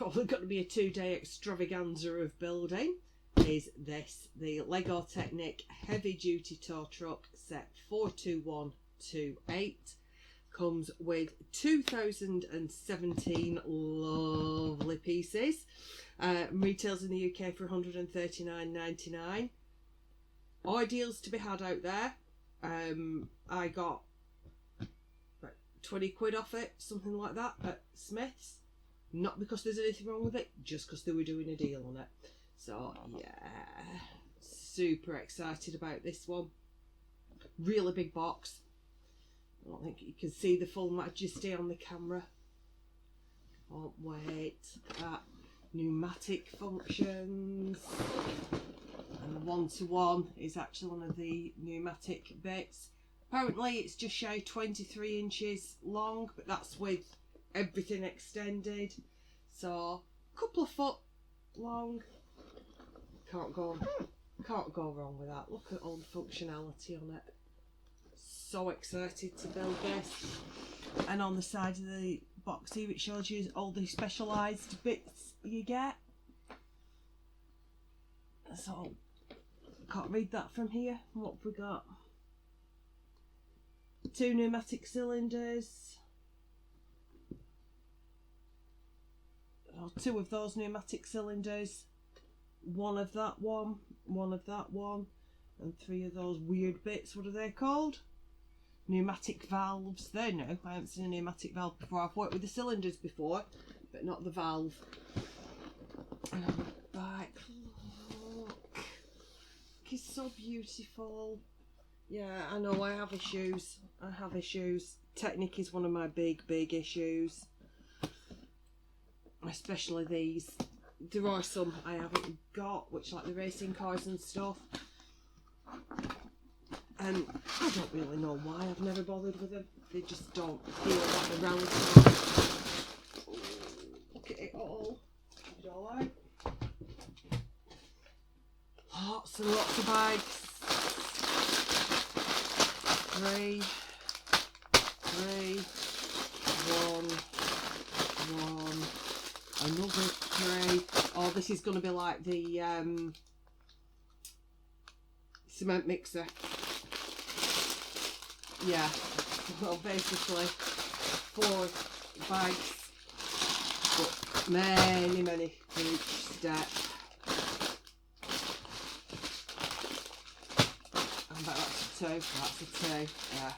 probably going to be a 2-day extravaganza of building, is this, the Lego Technic Heavy Duty Tow Truck Set 42128. Comes with 2017 lovely pieces. Retails in the UK for £139.99. Ideals to be had out there. I got about 20 quid off it, something like that, at Smith's. Not because there's anything wrong with it, just because they were doing a deal on it. So yeah, super excited about this one. Really big box. I don't think you can see the full majesty on the camera. Can't wait. Look at that. Pneumatic functions. And the 1-to-1 is actually one of the pneumatic bits. Apparently it's just shy 23 inches long, but that's with everything extended. So a couple of foot long. Can't go wrong with that. Look at all the functionality on it. So excited to build this. And on the side of the box here it shows you all the specialised bits you get. So can't read that from here. What have we got? 2 pneumatic cylinders. 2 of those pneumatic cylinders. 1 of that one. 1 of that one. And 3 of those weird bits. What are they called? Pneumatic valves. They're new. I haven't seen a pneumatic valve before. I've worked with the cylinders before, but not the valve. And on the back, look. It's so beautiful. Yeah, I know, I have issues. Technic is one of my big issues. Especially these. There are some I haven't got, which like the racing cars and stuff. And I don't really know why I've never bothered with them. They just don't feel like they're relative. Look at it all. Is it alright? Lots and lots of bags. 3, 1, another 3. Oh, this is going to be like the cement mixer. Yeah, well, basically 4 bags, but many for each step. I bet that's a 2. That's a 2. Yeah.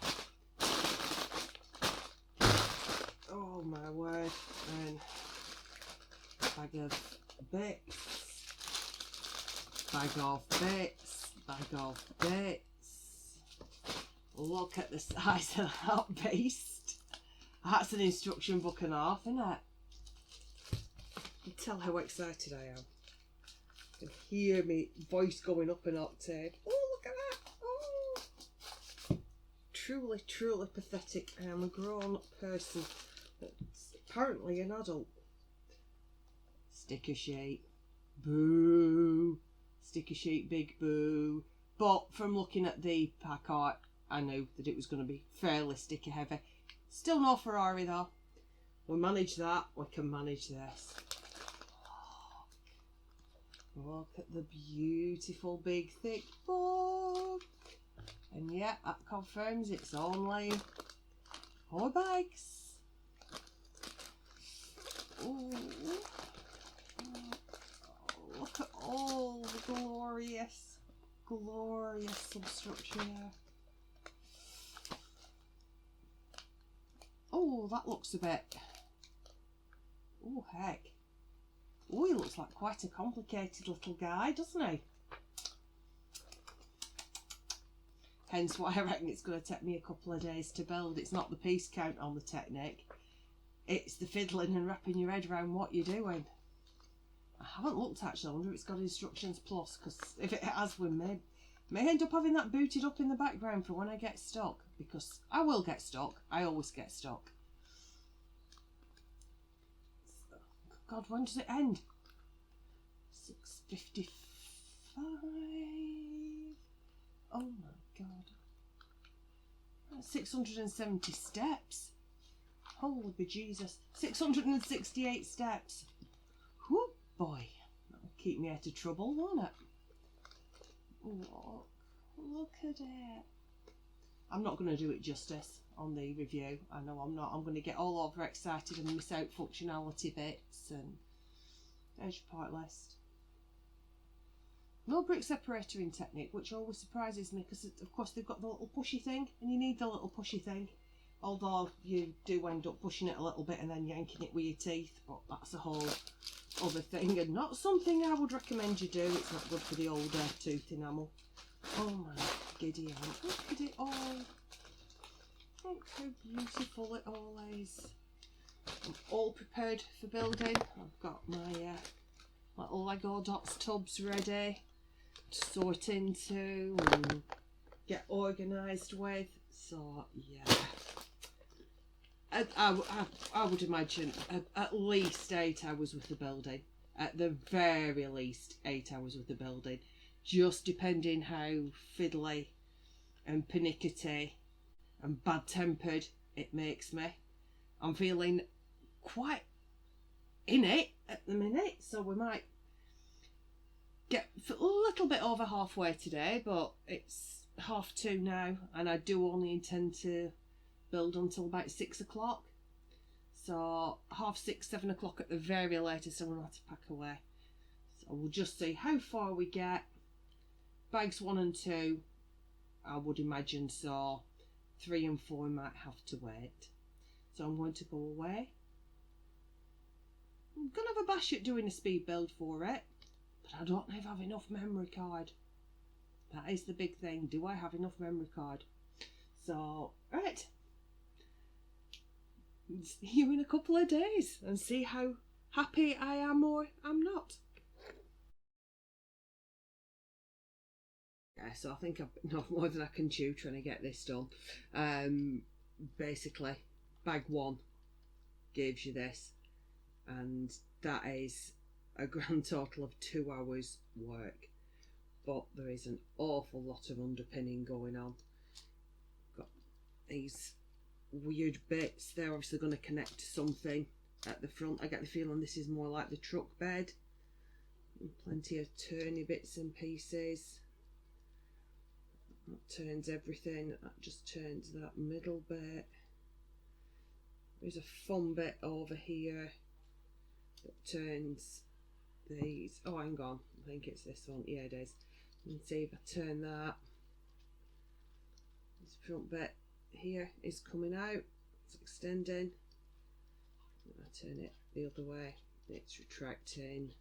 Oh my word! And bag of bits, bag of bits, bag of bits. Look at the size of that beast. That's an instruction book and a half, isn't it? You can tell how excited I am. You can hear me voice going up an octave. Oh, look at that. Oh. Truly pathetic. I am a grown-up person. That's apparently an adult. Sticker sheet. Boo. Sticker sheet, big boo. But from looking at the pack art, I knew that it was going to be fairly sticker heavy. Still no Ferrari though. We manage that, we can manage this. Look at the beautiful big thick book. And yeah, that confirms it's only 4 bags. Ooh. Look at all the glorious substructure there. Oh, that looks a bit... Oh, heck. Oh, he looks like quite a complicated little guy, doesn't he? Hence why I reckon it's going to take me a couple of days to build. It's not the piece count on the Technic. It's the fiddling and wrapping your head around what you're doing. I haven't looked actually. I wonder if it's got instructions plus, because if it has, we may end up having that booted up in the background for when I get stuck, because I will get stuck. I always get stuck. God, when does it end? 6:55. Oh my God. 670 steps. Holy bejesus. 668 steps. boy. That'll keep me out of trouble, won't it? Look at it. I'm not going to do it justice on the review. I know I'm not. I'm going to get all overexcited and miss out functionality bits, and there's your part list. No brick separator in Technic, which always surprises me because of course they've got the little pushy thing, and you need the little pushy thing, although you do end up pushing it a little bit and then yanking it with your teeth, but that's a whole other thing and not something I would recommend you do. It's not good for the older tooth enamel. Oh my giddy aunt, look at it all. Look how beautiful it all is. I'm all prepared for building. I've got my little Lego dots tubs ready to sort into and get organised with. So yeah, I would imagine at least 8 hours with the building. At the very least 8 hours with the building, just depending how fiddly and pernickety and bad-tempered it makes me. I'm feeling quite in it at the minute, so we might get a little bit over halfway today, but it's 2:30 now, and I do only intend to build until about 6 o'clock. So 6:30, 7 o'clock at the very latest, I'm going to have to pack away. So we'll just see how far we get. Bags 1 and 2, I would imagine so. 3 and 4 might have to wait. So I'm going to go away. I'm going to have a bash at doing a speed build for it, but I don't know if I have enough memory card. That is the big thing. Do I have enough memory card? So, right. See you in a couple of days and see how happy I am or I'm not. Yeah, so I think I've not more than I can chew trying to get this done. Basically, bag 1 gives you this, and that is a grand total of 2 hours work, but there is an awful lot of underpinning going on. Got these weird bits. They're obviously going to connect to something at the front. I get the feeling this is more like the truck bed. And plenty of turny bits and pieces. That turns everything. That just turns that middle bit. There's a fun bit over here that turns these. Oh, hang on. I think it's this one. Yeah, it is. You can see if I turn that, this front bit here is coming out. It's extending. If I turn it the other way, it's retracting.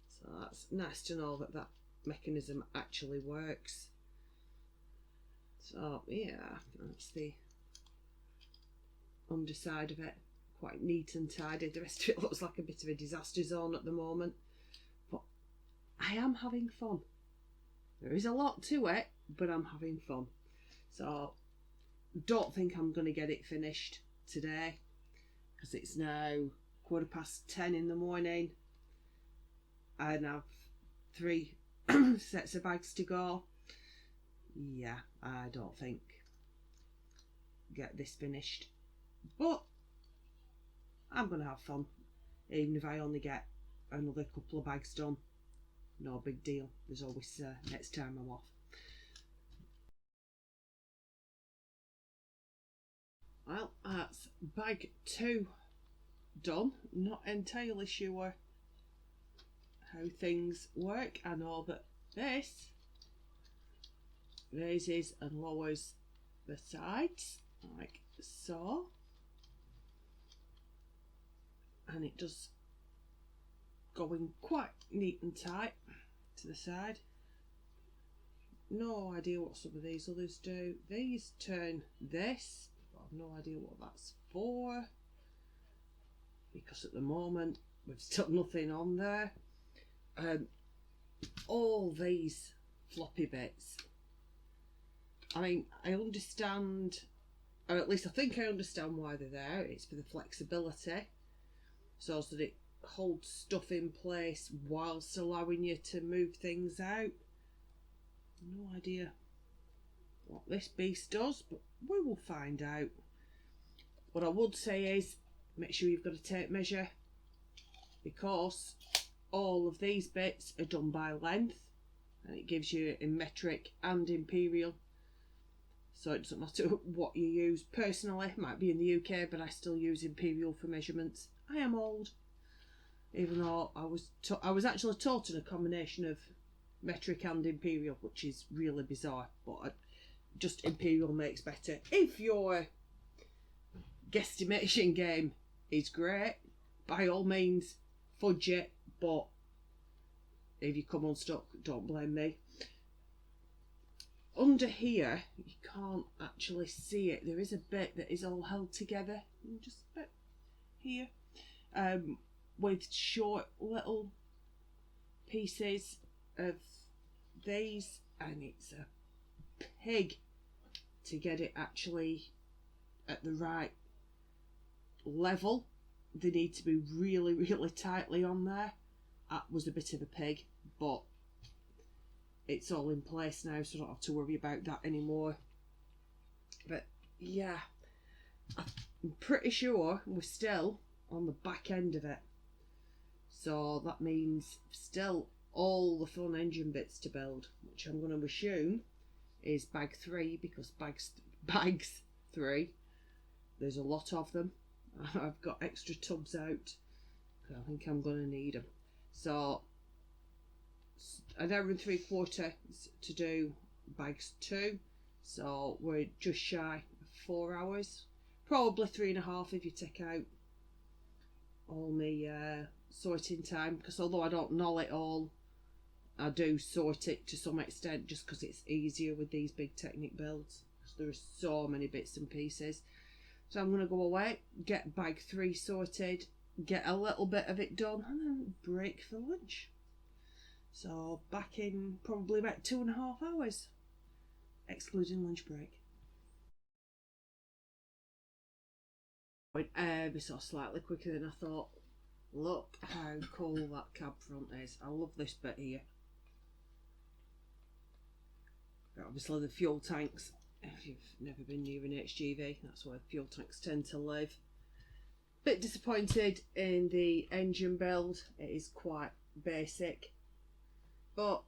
So that's nice to know that that mechanism actually works. So yeah, that's the underside of it. Quite neat and tidy. The rest of it looks like a bit of a disaster zone at the moment, but I am having fun. There is a lot to it, but I'm having fun. So don't think I'm going to get it finished today, because it's now 10:15 in the morning and I've 3 sets of bags to go. Yeah, I don't think get this finished, but I'm going to have fun, even if I only get another couple of bags done. No big deal. There's always next time I'm off. Well, that's bag 2 done. Not entirely sure how things work. I know that this raises and lowers the sides like so, and it does going quite neat and tight to the side. No idea what some of these others do. These turn this, but I've no idea what that's for, because at the moment we've still nothing on there. All these floppy bits, I mean, I understand, or at least I think I understand why they're there. It's for the flexibility, so that it holds stuff in place whilst allowing you to move things out. No idea what this beast does, but we will find out. What I would say is make sure you've got a tape measure, because all of these bits are done by length, and it gives you in metric and imperial, so it doesn't matter what you use. Personally, it might be in the UK, but I still use imperial for measurements. I am old, even though I was actually taught in a combination of metric and imperial, which is really bizarre, but just imperial makes better. If your guesstimation game is great, by all means fudge it, but if you come unstuck, don't blame me. Under here, you can't actually see it. There is a bit that is all held together, just a bit here, with short little pieces of these, and it's a pig to get it actually at the right level. They need to be really, really tightly on there. That was a bit of a pig, but it's all in place now, so I don't have to worry about that anymore. But yeah, I'm pretty sure we're still on the back end of it, so that means still all the fun engine bits to build, which I'm going to assume is bag 3, because bags 3, there's a lot of them. I've got extra tubs out, I think I'm going to need them. So an hour and 3/4 to do bags 2, so we're just shy of 4 hours, probably 3.5 if you take out all my sorting time, because although I don't know it all, I do sort it to some extent, just because it's easier with these big Technic builds, because there are so many bits and pieces. So I'm going to go away, get bag 3 sorted, get a little bit of it done, and then break for lunch. So back in probably about 2.5 hours, excluding lunch break. Went ever so slightly quicker than I thought. Look how cool that cab front is. I love this bit here. Obviously the fuel tanks, if you've never been near an HGV, that's where fuel tanks tend to live. Bit disappointed in the engine build. It is quite basic, but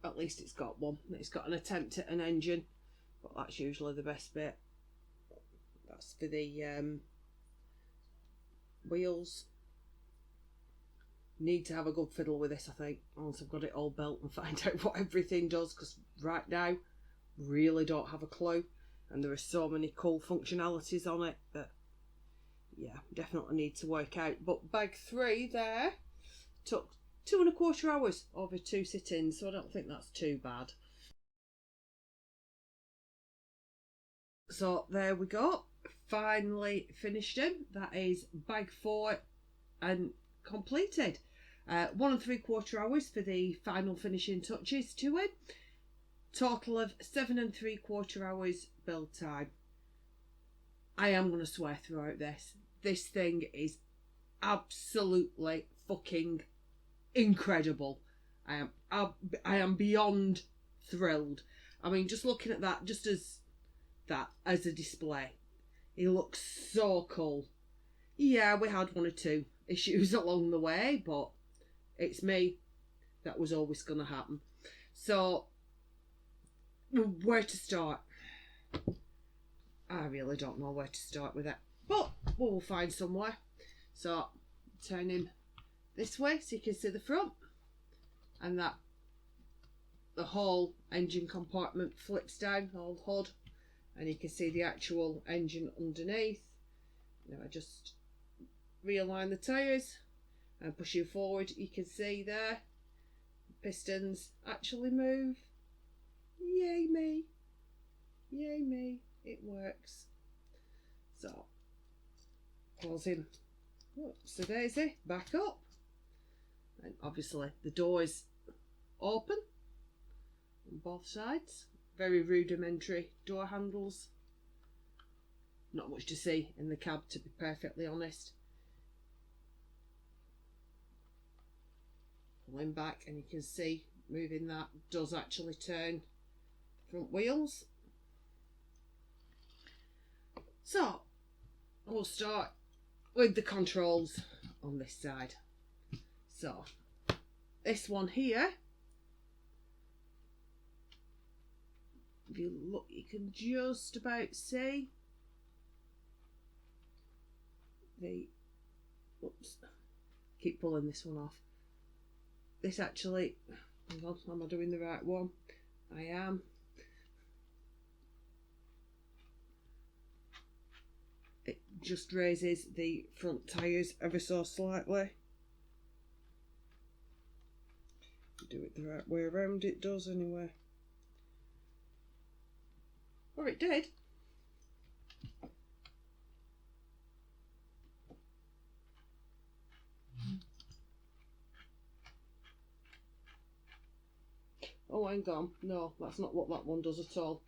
at least it's got one. It's got an attempt at an engine, but that's usually the best bit. That's for the wheels. Need to have a good fiddle with this, I think, once I've got it all built and find out what everything does, because right now really don't have a clue, and there are so many cool functionalities on it that, yeah, definitely need to work out. But bag 3 there took 2.25 hours over 2 sit-ins, so I don't think that's too bad. So there we go, finally finished him. That is bag 4 and completed. 1 3/4 hours for the final finishing touches to it. Total of 7 3/4 hours build time. I am going to swear throughout this. This thing is absolutely fucking incredible. I am beyond thrilled. I mean, just looking at that, just as a display, it looks so cool. Yeah, we had 1 or 2 issues along the way, but it's me. That was always going to happen. So, where to start? I really don't know where to start with it, but we'll find somewhere. So, turn him this way so you can see the front, and that the whole engine compartment flips down, whole hood, and you can see the actual engine underneath. Now I just realign the tyres and push you forward. You can see there the pistons actually move. Yay me, yay me, it works. So close him, whoopsie daisy, back up, and obviously the door is open on both sides. Very rudimentary door handles, not much to see in the cab, to be perfectly honest. Pulling back, and you can see moving that does actually turn front wheels. So we'll start with the controls on this side. So this one here, if you look, you can just about see the, whoops, keep pulling this one off. This actually, hang on, am I doing the right one? I am. It just raises the front tyres ever so slightly. Do it the right way around, it does anyway. Or it did. Oh, hang on. No, that's not what that one does at all.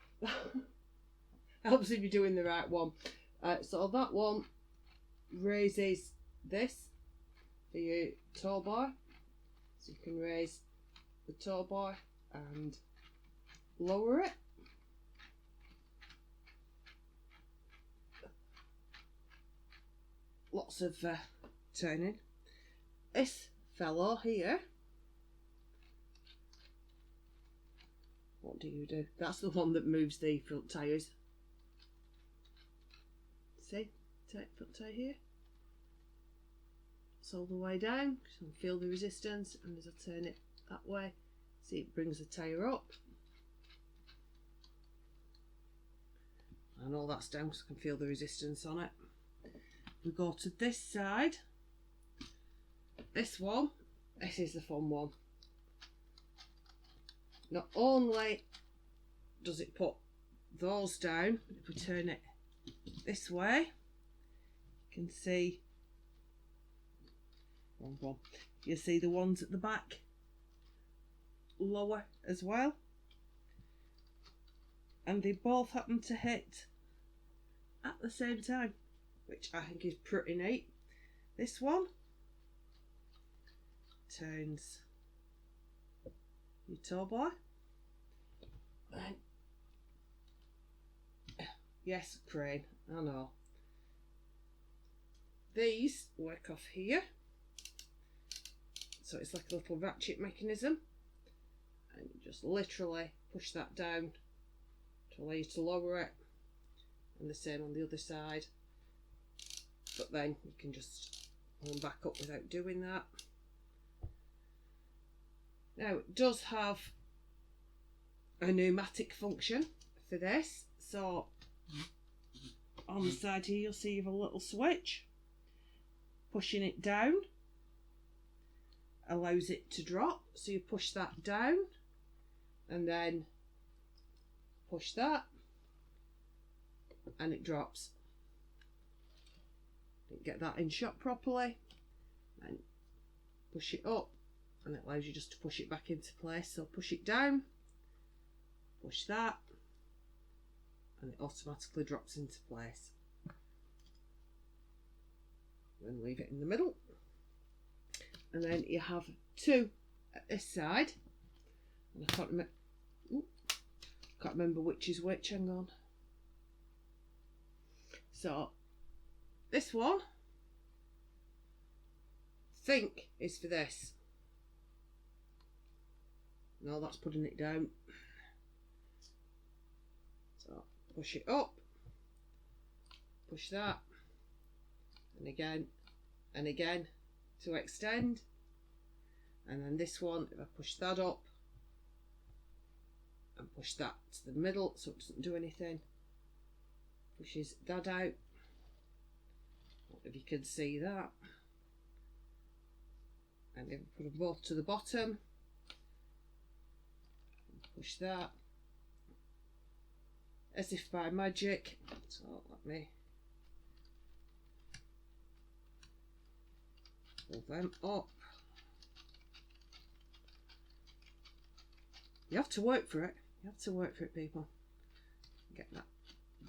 Helps if you're doing the right one. So that one raises this for your tow bar. So you can raise the tow bar and lower it. Lots of turning. This fellow here, what do you do? That's the one that moves the front tyres. See, front tyre here. It's all the way down, so you can feel the resistance, and as I turn it that way, see, it brings the tyre up. And all that's down, so I can feel the resistance on it. We go to this side. This one, this is the fun one. Not only does it put those down, but if we turn it this way, you can see, wrong one, you see the ones at the back lower as well, and they both happen to hit at the same time, which I think is pretty neat. This one turns your tow bar, and yes, crane, I know. These work off here, so it's like a little ratchet mechanism, and you just literally push that down to allow you to lower it, and the same on the other side, but then you can just pull them back up without doing that. Now it does have a pneumatic function for this, so on the side here you'll see you have a little switch. Pushing it down allows it to drop, so you push that down and then push that and it drops. Didn't get that in shot properly, and push it up and it allows you just to push it back into place. So push it down, push that, and it automatically drops into place. Then leave it in the middle, and then you have two at this side, and I can't remember which is which, hang on. So this one I think is for this. No, that's putting it down. So push it up, push that, and again to extend, and then this one, if I push that up and push that to the middle so it doesn't do anything, pushes that out. If you can see that, and if I put them both to the bottom, push that as if by magic. So let me pull them up. You have to work for it. You have to work for it, people. Get that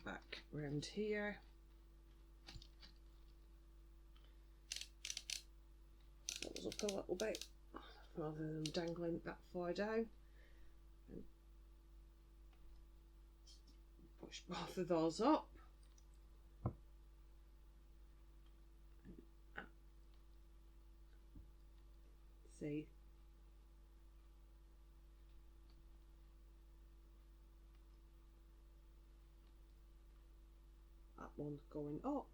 back round here. Those up a little bit rather than dangling that far down. And push both of those up. See, one going up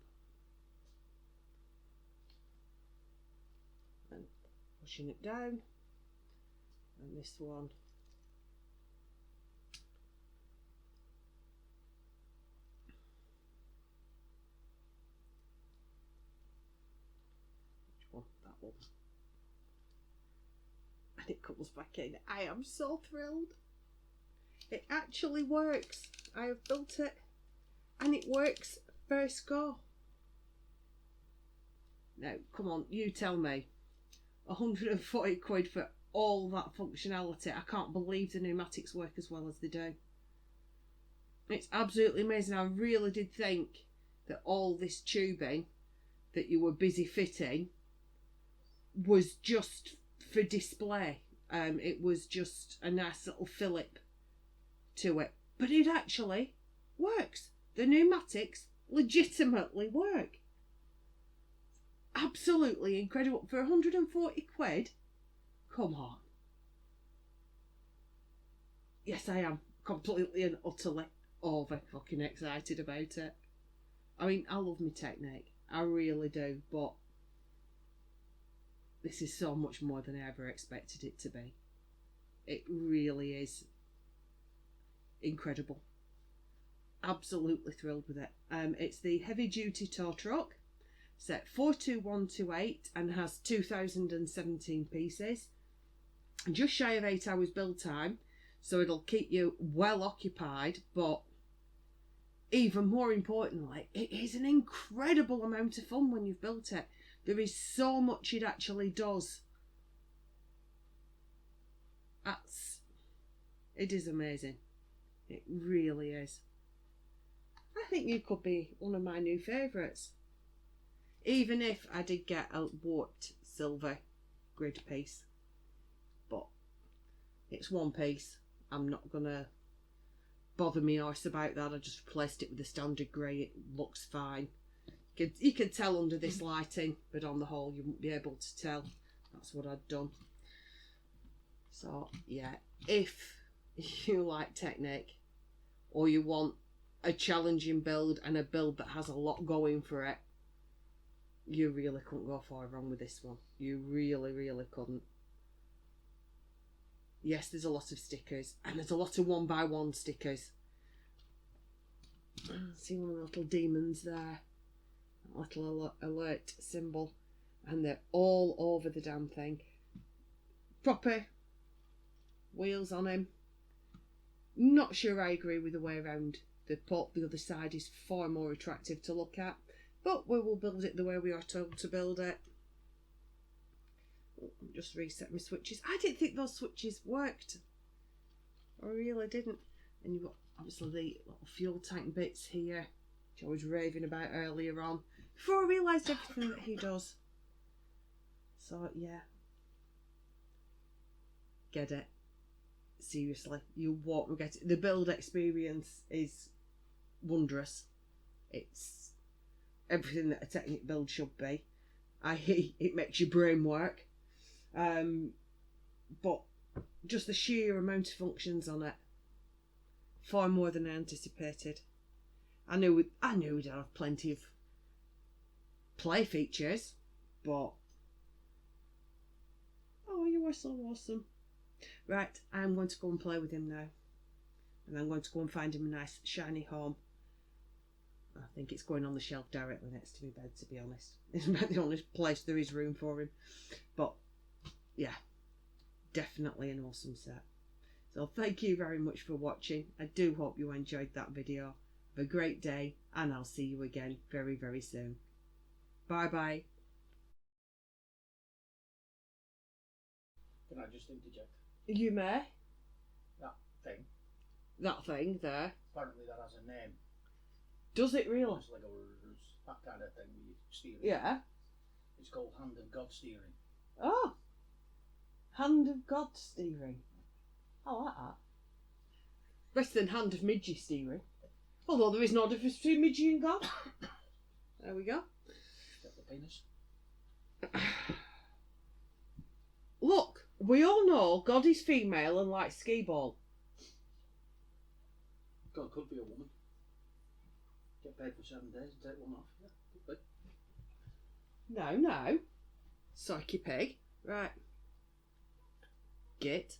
and pushing it down, and this one that one, and it comes back in. I am so thrilled. It actually works. I have built it and it works first go. Now come on, you tell me, 140 quid for all that functionality. I can't believe the pneumatics work as well as they do. It's absolutely amazing. I really did think that all this tubing that you were busy fitting was just for display. It was just a nice little fillip to it, but it actually works. The pneumatics legitimately work. Absolutely incredible. For 140 quid, come on. Yes, I am completely and utterly over fucking excited about it. I mean, I love my Technic, I really do, but this is so much more than I ever expected it to be. It really is incredible. Absolutely thrilled with it. It's the heavy duty tow truck, set 42128 and has 2017 pieces, just shy of 8 hours build time, so it'll keep you well occupied. But even more importantly, it is an incredible amount of fun when you've built it. There is so much it actually does. It is amazing. It really is. I think you could be one of my new favourites. Even if I did get a warped silver grid piece. But it's one piece. I'm not going to bother me arse about that. I just replaced it with the standard grey. It looks fine. You can tell under this lighting, but on the whole you won't be able to tell. That's what I'd done. So yeah, if you like Technic, or you want a challenging build and a build that has a lot going for it, you really couldn't go far wrong with this one. You really, really couldn't. Yes, there's a lot of stickers, and there's a lot of 1x1 stickers. See one of the little demons there, that little alert symbol, and they're all over the damn thing. Proper wheels on him. Not sure I agree with the way around. The other side is far more attractive to look at, but we will build it the way we are told to build it. Just reset my switches. I didn't think those switches worked. I really didn't. And you've got obviously the little fuel tank bits here, which I was raving about earlier on, before I realised everything that he does. So yeah, get it. Seriously, you won't regret it. The build experience is wondrous. It's everything that a Technic build should be. It makes your brain work. But just the sheer amount of functions on it, far more than I anticipated. I knew we'd have plenty of play features, but oh, you are so awesome. Right, I'm going to go and play with him now, and I'm going to go and find him a nice shiny home. I think it's going on the shelf directly next to my bed, to be honest. It's about the only place there is room for him. But yeah, definitely an awesome set. So thank you very much for watching. I do hope you enjoyed that video. Have a great day, and I'll see you again very, very soon. Bye bye. Can I just interject? You may. That thing there. Apparently that has a name. Does it really? It's like that kind of thing with your steering. Yeah. It's called Hand of God steering. Oh. Hand of God steering. I like that. Better than Hand of Midgie steering. Although there is no difference between Midgie and God. There we go. Get the penis. Look, we all know God is female and likes skee ball. God could be a woman. Get paid for 7 days and take one off. Yeah, could be. No. Psyche pig. Right. Git.